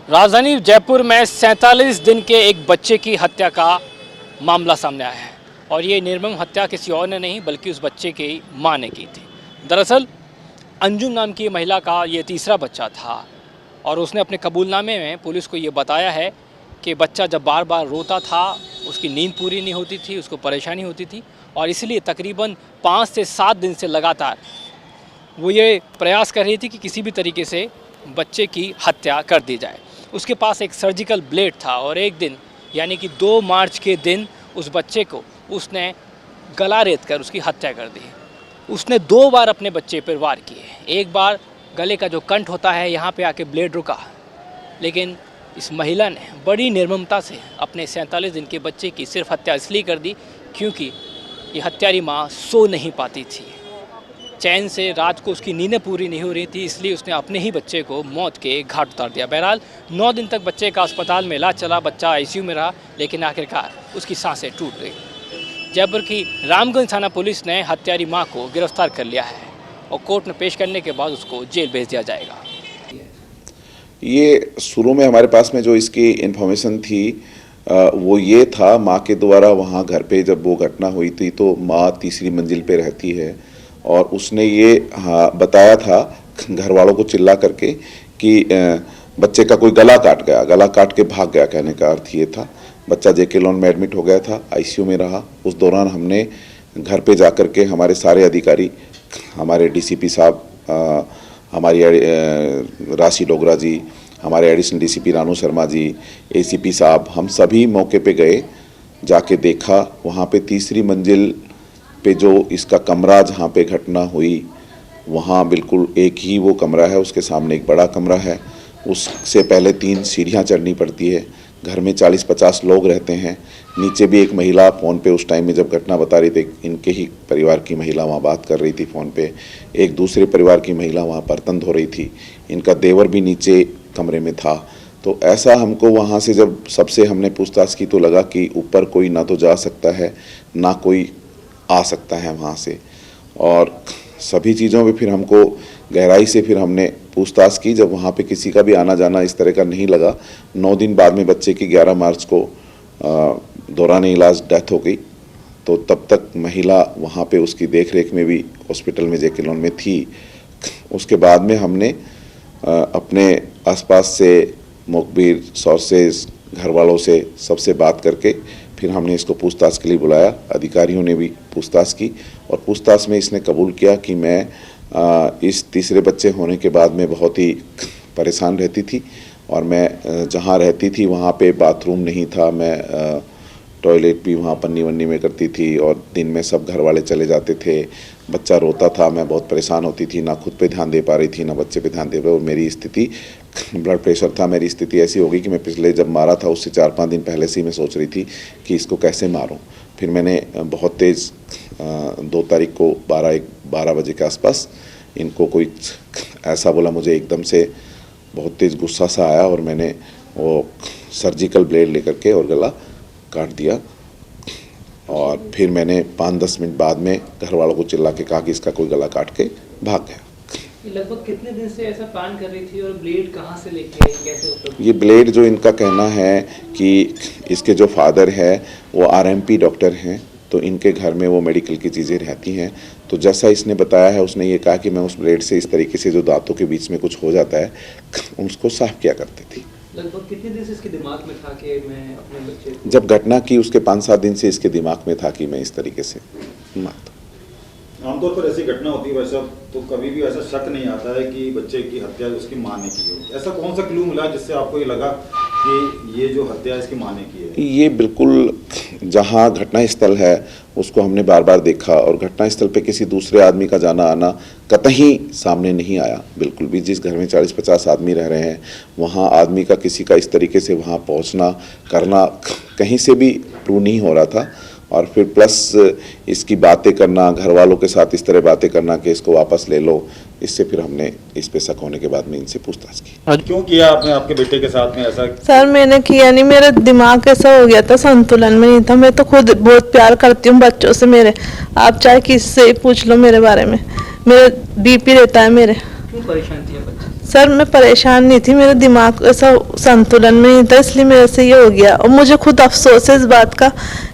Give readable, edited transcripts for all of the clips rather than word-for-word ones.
राजधानी जयपुर में 47 दिन के एक बच्चे की हत्या का मामला सामने आया है और ये निर्मम हत्या किसी और ने नहीं बल्कि उस बच्चे की मां ने की थी। दरअसल अंजुम नाम की महिला का ये तीसरा बच्चा था और उसने अपने कबूलनामे में पुलिस को ये बताया है कि बच्चा जब बार बार रोता था, उसकी नींद पूरी नहीं होती थी, उसको परेशानी होती थी और इसलिए तकरीबन 5 से 7 दिन से लगातार वो ये प्रयास कर रही थी कि किसी भी तरीके से बच्चे की हत्या कर दी जाए। उसके पास एक सर्जिकल ब्लेड था और एक दिन यानी कि 2 मार्च के दिन उस बच्चे को उसने गला रेत कर उसकी हत्या कर दी। उसने 2 बार अपने बच्चे पर वार किए। एक बार गले का जो कंठ होता है यहाँ पे आके ब्लेड रुका, लेकिन इस महिला ने बड़ी निर्ममता से अपने 47 दिन के बच्चे की सिर्फ हत्या इसलिए कर दी क्योंकि ये हत्यारी माँ सो नहीं पाती थी। चैन से रात को उसकी नींदें पूरी नहीं हो रही थी, इसलिए उसने अपने ही बच्चे को मौत के घाट उतार दिया। बहरहाल 9 दिन तक बच्चे का अस्पताल में इलाज चला, बच्चा आईसीयू में रहा, लेकिन आखिरकार उसकी सांसें टूट गई। जयपुर की रामगंज थाना पुलिस ने हत्यारी मां को गिरफ्तार कर लिया है और कोर्ट में पेश करने के बाद उसको जेल भेज दिया जाएगा। ये शुरू में हमारे पास में जो इसकी इन्फॉर्मेशन थी वो ये था, माँ के द्वारा वहाँ घर पे जब वो घटना हुई थी तो माँ तीसरी मंजिल पे रहती है और उसने ये बताया था घर वालों को चिल्ला करके कि बच्चे का कोई गला काट गया, गला काट के भाग गया। कहने का अर्थ ये था। बच्चा जेके लॉन में एडमिट हो गया था, आईसीयू में रहा। उस दौरान हमने घर पे जा कर के हमारे सारे अधिकारी, हमारे डीसीपी साहब, हमारी राशि डोगरा जी, हमारे additional DCP Ranu Sharma ji, ACP साहब, हम सभी मौके पे गए। जाके देखा वहाँ पे तीसरी मंजिल पे जो इसका कमरा जहाँ पे घटना हुई वहाँ बिल्कुल एक ही वो कमरा है, उसके सामने एक बड़ा कमरा है, उससे पहले 3 सीढ़ियाँ चढ़नी पड़ती है। घर में 40-50 लोग रहते हैं। नीचे भी एक महिला फ़ोन पे उस टाइम में जब घटना बता रही थी, इनके ही परिवार की महिला वहाँ बात कर रही थी फ़ोन पे। एक दूसरे परिवार की महिला वहाँ बर्तन धो रही थी। इनका देवर भी नीचे कमरे में था। तो ऐसा हमको वहाँ से जब सबसे हमने पूछताछ की तो लगा कि ऊपर कोई ना तो जा सकता है ना कोई आ सकता है वहाँ से। और सभी चीज़ों पे फिर हमको गहराई से फिर हमने पूछताछ की। जब वहाँ पे किसी का भी आना जाना इस तरह का नहीं लगा। 9 दिन बाद में बच्चे की 11 मार्च को दौरान इलाज डेथ हो गई। तो तब तक महिला वहाँ पे उसकी देख रेख में भी हॉस्पिटल में जेके लॉन में थी। उसके बाद में हमने अपने आसपास से मुखबिर, सोर्सेज, घर वालों से सबसे बात करके फिर हमने इसको पूछताछ के लिए बुलाया। अधिकारियों ने भी पूछताछ की और पूछताछ में इसने कबूल किया कि मैं इस तीसरे बच्चे होने के बाद में बहुत ही परेशान रहती थी और मैं जहाँ रहती थी वहाँ पे बाथरूम नहीं था। मैं टॉयलेट भी वहाँ पन्नी वन्नी में करती थी और दिन में सब घर वाले चले जाते थे। बच्चा रोता था, मैं बहुत परेशान होती थी, ना खुद पे ध्यान दे पा रही थी ना बच्चे पे ध्यान दे पा रही। और मेरी स्थिति, ब्लड प्रेशर था, मेरी स्थिति ऐसी हो गई कि मैं पिछले जब मारा था उससे 4-5 दिन पहले से ही मैं सोच रही थी कि इसको कैसे मारूं। फिर मैंने बहुत तेज़ 2 तारीख को 12 बजे के आसपास इनको कोई ऐसा बोला, मुझे एकदम से बहुत तेज़ गुस्सा सा आया और मैंने वो सर्जिकल ब्लेड लेकर के और गला काट दिया। और फिर मैंने 5-10 मिनट बाद में घर वालों को चिल्ला के कहा कि इसका कोई गला काट के भाग गया। लगभग कितने दिन से ऐसा प्लान कर रही थी और ब्लेड कहाँ से लेके आई, कैसे होता? ये ब्लेड जो इनका कहना है कि इसके जो फादर है वो आरएमपी डॉक्टर हैं, तो इनके घर में वो मेडिकल की चीज़ें रहती हैं। तो जैसा इसने बताया है, उसने ये कहा कि मैं उस ब्लेड से इस तरीके से जो दांतों के बीच में कुछ हो जाता है उसको साफ किया करती थी। लगभग कितने दिन से इसके दिमाग में था कि मैं अपने बच्चे को... जब घटना की उसके 5-7 दिन से इसके दिमाग में था कि मैं इस तरीके से मारता। आमतौर पर ऐसी घटना होती है वैसा तो कभी भी ऐसा शक नहीं आता है कि बच्चे की हत्या उसकी माँ ने की हो। ऐसा कौन सा क्लू मिला जिससे आपको ये लगा कि ये जो हत्या इसकी माँ ने की है? ये बिल्कुल जहाँ घटना स्थल है उसको हमने बार बार देखा और घटना स्थल पे किसी दूसरे आदमी का जाना आना कतई सामने नहीं आया। बिल्कुल भी जिस घर में 40-50 आदमी रह रहे हैं वहाँ आदमी का किसी का इस तरीके से वहाँ पहुँचना करना कहीं से भी प्रूव नहीं हो रहा था। और फिर प्लस इसकी बातें करना, घर वालों के साथ इस तरह बातें करना कि इसको वापस ले लो, इससे फिर हमने इस पे शक होने के बाद में इनसे पूछताछ की। क्यों किया आपने आपके बेटे के साथ में ऐसा? सर मैंने किया नहीं, मेरा दिमाग ऐसा हो गया था, संतुलन में नहीं था। मैं तो खुद बहुत प्यार करती हूँ बच्चों से मेरे, आप चाहे किससे पूछ लो मेरे बारे में। मेरा बीपी रहता है मेरे। क्यों परेशान थी बच्चे? सर मैं परेशान नहीं थी, मेरे दिमाग ऐसा संतुलन में नहीं था, इसलिए मेरे से ये हो गया। और मुझे खुद अफसोस है इस बात का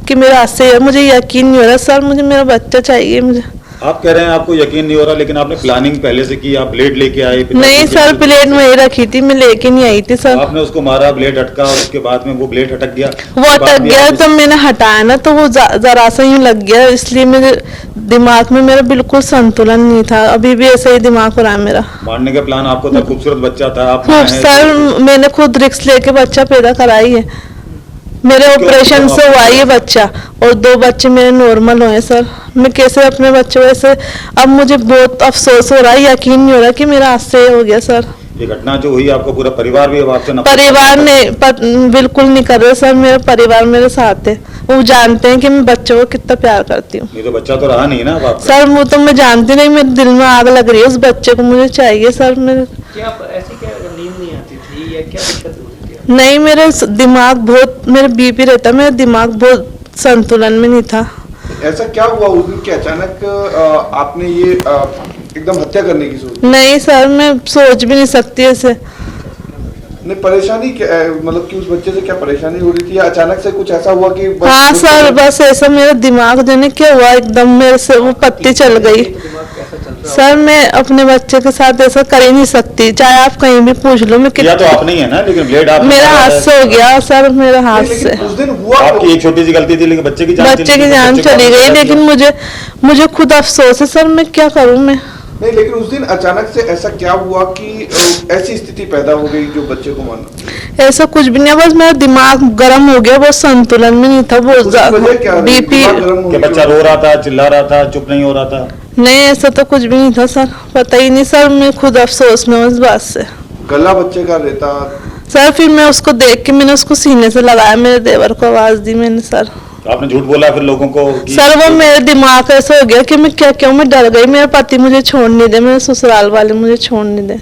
कि मेरा हाथ से मुझे यकीन नहीं हो रहा। सर मुझे मेरा बच्चा चाहिए मुझे। आप कह रहे हैं आपको यकीन नहीं हो रहा, लेकिन आपने प्लानिंग पहले से की, आप ब्लेड लेके आए? नहीं सर, प्लेट वही रखी थी, मैं लेके नहीं आई थी सर। आपने उसको मारा, ब्लेड अटका, और उसके बाद में वो ब्लेड अटक गया? वो अटक गया, जब मैंने हटाया ना तो वो जरा सा यूं लग गया, इसलिए मेरे दिमाग में मेरा बिल्कुल संतुलन नहीं था। अभी भी ऐसा ही दिमाग हो रहा है मेरा। मारने का प्लान आपको था? खूबसूरत बच्चा था, आप खूब सर, मैंने खुद रिस्क लेके बच्चा पैदा कराई है। मेरे ऑपरेशन से हुआ ये बच्चा, और 2 बच्चे मेरे नॉर्मल हुए सर। मैं कैसे अपने बच्चों ऐसे, अब मुझे बहुत अफसोस हो रहा है, यकीन नहीं हो रहा कि मेरा हाथ से हो गया सर। ये घटना जो हुई, आपका पूरा परिवार भी अब आपसे नफरत परिवार ने बिल्कुल नहीं कर रहे सर, मेरा परिवार मेरे साथ है। वो जानते हैं कि मैं बच्चों को कितना प्यार करती हूँ। नहीं तो बच्चा तो रहा नहीं ना अब आपका? सर वो तो मैं जानती नहीं, मेरे दिल में आग लग रही है, उस बच्चे को मुझे चाहिए सर। मेरे क्या ऐसी क्या नींद नहीं आती थी या क्या दिक्कत होती थी? नहीं, मेरे दिमाग बहुत, मेरा बीपी रहता, मेरा दिमाग बहुत संतुलन में नहीं था। ऐसा क्या हुआ उस दिन कि अचानक आपने ये एकदम हत्या करने की सोची? नहीं सर, मैं सोच भी नहीं सकती ऐसे। नहीं, परेशानी क्या मतलब कि उस बच्चे से क्या परेशानी हो रही थी, या अचानक से कुछ ऐसा हुआ कि हाँ सर, बस ऐसा मेरा दिमाग जाने क्या हुआ, एकदम मेरे से वो पत्ती चल गई। सर मैं अपने बच्चे के साथ ऐसा कर ही नहीं सकती, चाहे आप कहीं भी पूछ लो। मैं किया तो आप नहीं है ना, लेकिन ब्लेड आप मेरा हाथ से हो गया सर, मेरा हाथ से। लेकिन उस दिन हुआ आपकी एक छोटी सी गलती थी, लेकिन बच्चे की जान चली गई। लेकिन मुझे खुद अफसोस है सर, मैं क्या करूं मैं। नहीं, लेकिन उस दिन अचानक से ऐसा क्या हुआ कि ऐसी स्थिति पैदा हो गई जो बच्चे को मारना? ऐसा कुछ भी नहीं, बस मेरा दिमाग गर्म हो गया, वो संतुलन में नहीं था, वो बीपी। बच्चा रो रहा था, चिल्ला रहा था, चुप नहीं हो रहा था? नहीं, ऐसा तो कुछ भी नहीं था सर, पता ही नहीं सर। मैं खुद अफसोस में हूँ इस बात से। गला बच्चे का रहता सर, फिर मैं उसको देख के मैंने उसको सीने से लगाया, मेरे देवर को आवाज दी मैंने सर। आपने झूठ बोला फिर लोगों को सर वो मेरे दिमाग ऐसा हो गया कि मैं क्या क्यों, मैं डर गई। मेरा पति मुझे छोड़ नहीं दे, मेरे ससुराल वाले मुझे छोड़ नहीं दे।